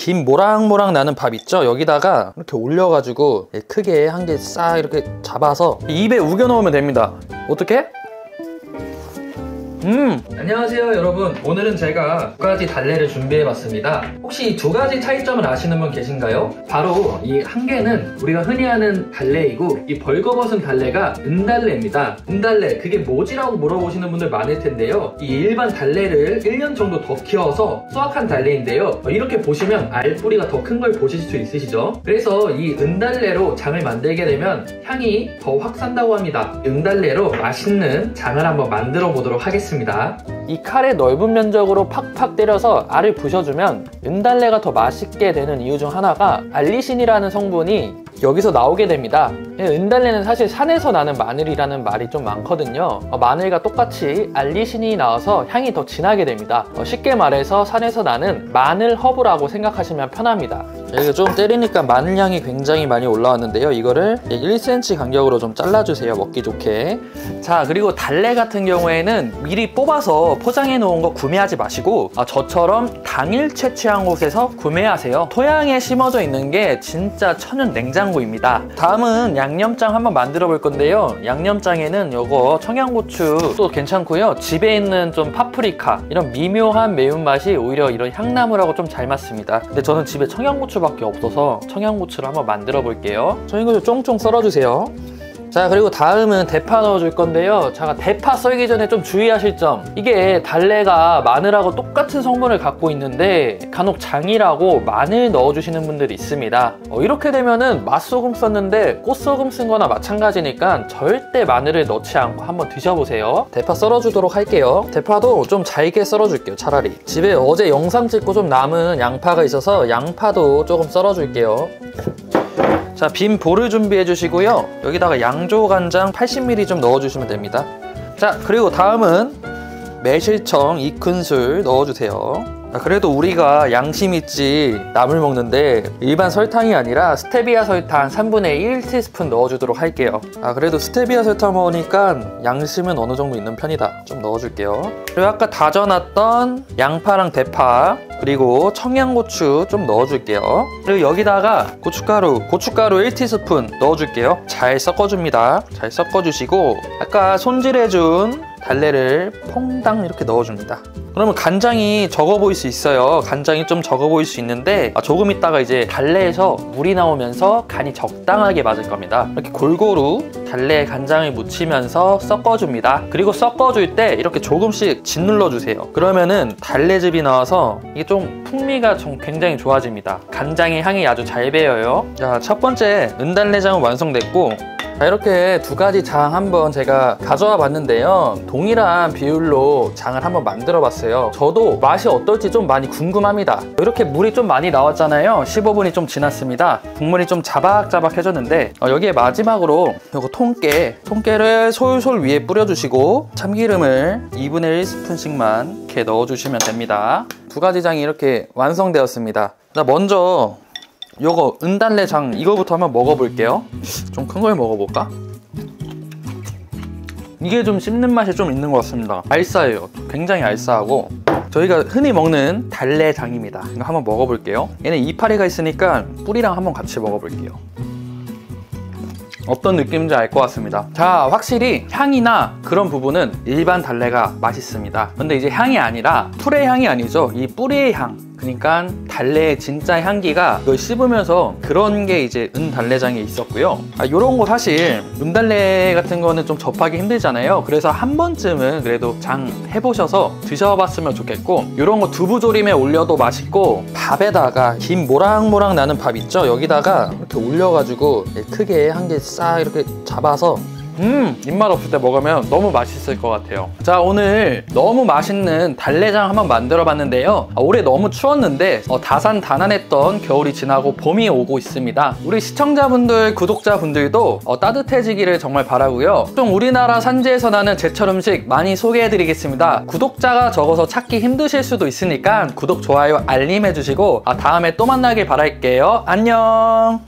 김 모락모락 나는 밥 있죠? 여기다가 이렇게 올려가지고 크게 한 개 싹 이렇게 잡아서 입에 우겨 넣으면 됩니다. 어떻게? 안녕하세요 여러분. 오늘은 제가 두 가지 달래를 준비해봤습니다. 혹시 이 두 가지 차이점을 아시는 분 계신가요? 바로 이 한 개는 우리가 흔히 하는 달래이고, 이 벌거벗은 달래가 은달래입니다. 은달래 그게 뭐지라고 물어보시는 분들 많을 텐데요, 이 일반 달래를 1년 정도 더 키워서 수확한 달래인데요, 이렇게 보시면 알뿌리가 더 큰 걸 보실 수 있으시죠? 그래서 이 은달래로 장을 만들게 되면 향이 더 확 산다고 합니다. 은달래로 맛있는 장을 한번 만들어 보도록 하겠습니다. 이 칼에 넓은 면적으로 팍팍 때려서 알을 부셔주면 은달래가 더 맛있게 되는 이유 중 하나가 알리신이라는 성분이 여기서 나오게 됩니다. 은달래는 사실 산에서 나는 마늘이라는 말이 좀 많거든요. 마늘과 똑같이 알리신이 나와서 향이 더 진하게 됩니다. 쉽게 말해서 산에서 나는 마늘 허브라고 생각하시면 편합니다. 여기가 좀 때리니까 마늘 향이 굉장히 많이 올라왔는데요, 이거를 1cm 간격으로 좀 잘라주세요, 먹기 좋게. 자, 그리고 달래 같은 경우에는 미리 뽑아서 포장해 놓은 거 구매하지 마시고 저처럼 당일 채취한 곳에서 구매하세요. 토양에 심어져 있는 게 진짜 천연 냉장고입니다. 다음은 양념장 한번 만들어 볼 건데요, 양념장에는 요거 청양고추도 괜찮고요, 집에 있는 좀 파프리카, 이런 미묘한 매운맛이 오히려 이런 향나물하고 좀 잘 맞습니다. 근데 저는 집에 청양고추밖에 없어서 청양고추를 한번 만들어 볼게요. 청양고추 쫑쫑 썰어주세요. 자, 그리고 다음은 대파 넣어줄 건데요, 자, 대파 썰기 전에 좀 주의하실 점, 이게 달래가 마늘하고 똑같은 성분을 갖고 있는데 간혹 장이라고 마늘 넣어주시는 분들이 있습니다. 이렇게 되면은 맛소금 썼는데 꽃소금 쓴 거나 마찬가지니까 절대 마늘을 넣지 않고 한번 드셔보세요. 대파 썰어주도록 할게요. 대파도 좀 잘게 썰어줄게요. 차라리 집에 어제 영상 찍고 좀 남은 양파가 있어서 양파도 조금 썰어줄게요. 자, 빈 볼을 준비해 주시고요, 여기다가 양조간장 80ml 좀 넣어주시면 됩니다. 자, 그리고 다음은 매실청 2큰술 넣어주세요. 그래도 우리가 양심 있지 나물 먹는데 일반 설탕이 아니라 스테비아 설탕 3분의 1티스푼 넣어주도록 할게요. 그래도 스테비아 설탕 먹으니까 양심은 어느 정도 있는 편이다. 좀 넣어줄게요. 그리고 아까 다져놨던 양파랑 대파, 그리고 청양고추 좀 넣어줄게요. 그리고 여기다가 고춧가루 1티스푼 넣어줄게요. 잘 섞어줍니다. 잘 섞어주시고 아까 손질해준 달래를 퐁당 이렇게 넣어줍니다. 그러면 간장이 적어 보일 수 있어요. 간장이 좀 적어 보일 수 있는데 조금 있다가 이제 달래에서 물이 나오면서 간이 적당하게 맞을 겁니다. 이렇게 골고루 달래에 간장을 묻히면서 섞어줍니다. 그리고 섞어줄 때 이렇게 조금씩 짓눌러 주세요. 그러면은 달래즙이 나와서 이게 좀 풍미가 좀 굉장히 좋아집니다. 간장의 향이 아주 잘 배어요. 자, 첫 번째 은달래장은 완성됐고, 자, 이렇게 두 가지 장 한번 제가 가져와 봤는데요, 동일한 비율로 장을 한번 만들어 봤어요. 저도 맛이 어떨지 좀 많이 궁금합니다. 이렇게 물이 좀 많이 나왔잖아요. 15분이 좀 지났습니다. 국물이 좀 자박자박 해졌는데 여기에 마지막으로 이거 통깨를 솔솔 위에 뿌려주시고 참기름을 2분의 1스푼씩만 이렇게 넣어주시면 됩니다. 두 가지 장이 이렇게 완성되었습니다. 자, 먼저 요거 은달래장 이거부터 한번 먹어볼게요. 좀 큰 걸 먹어볼까? 이게 좀 씹는 맛이 좀 있는 것 같습니다. 알싸해요. 굉장히 알싸하고 저희가 흔히 먹는 달래장입니다. 이거 한번 먹어볼게요. 얘는 이파리가 있으니까 뿌리랑 한번 같이 먹어볼게요. 어떤 느낌인지 알 것 같습니다. 자, 확실히 향이나 그런 부분은 일반 달래가 맛있습니다. 근데 이제 향이 아니라 풀의 향이 아니죠. 이 뿌리의 향, 그러니까 달래의 진짜 향기가 이걸 씹으면서 그런 게 이제 은달래장에 있었고요. 요런 거 사실 은달래 같은 거는 좀 접하기 힘들잖아요. 그래서 한 번쯤은 그래도 장 해보셔서 드셔봤으면 좋겠고, 요런 거 두부조림에 올려도 맛있고, 밥에다가 김 모락모락 나는 밥 있죠? 여기다가 이렇게 올려가지고 크게 한 개 싹 이렇게 잡아서 입맛 없을 때 먹으면 너무 맛있을 것 같아요. 자, 오늘 너무 맛있는 달래장 한번 만들어 봤는데요, 올해 너무 추웠는데 다산다난했던 겨울이 지나고 봄이 오고 있습니다. 우리 시청자분들, 구독자분들도 따뜻해지기를 정말 바라고요. 좀 우리나라 산지에서 나는 제철 음식 많이 소개해 드리겠습니다. 구독자가 적어서 찾기 힘드실 수도 있으니까 구독, 좋아요, 알림 해주시고 다음에 또 만나길 바랄게요. 안녕.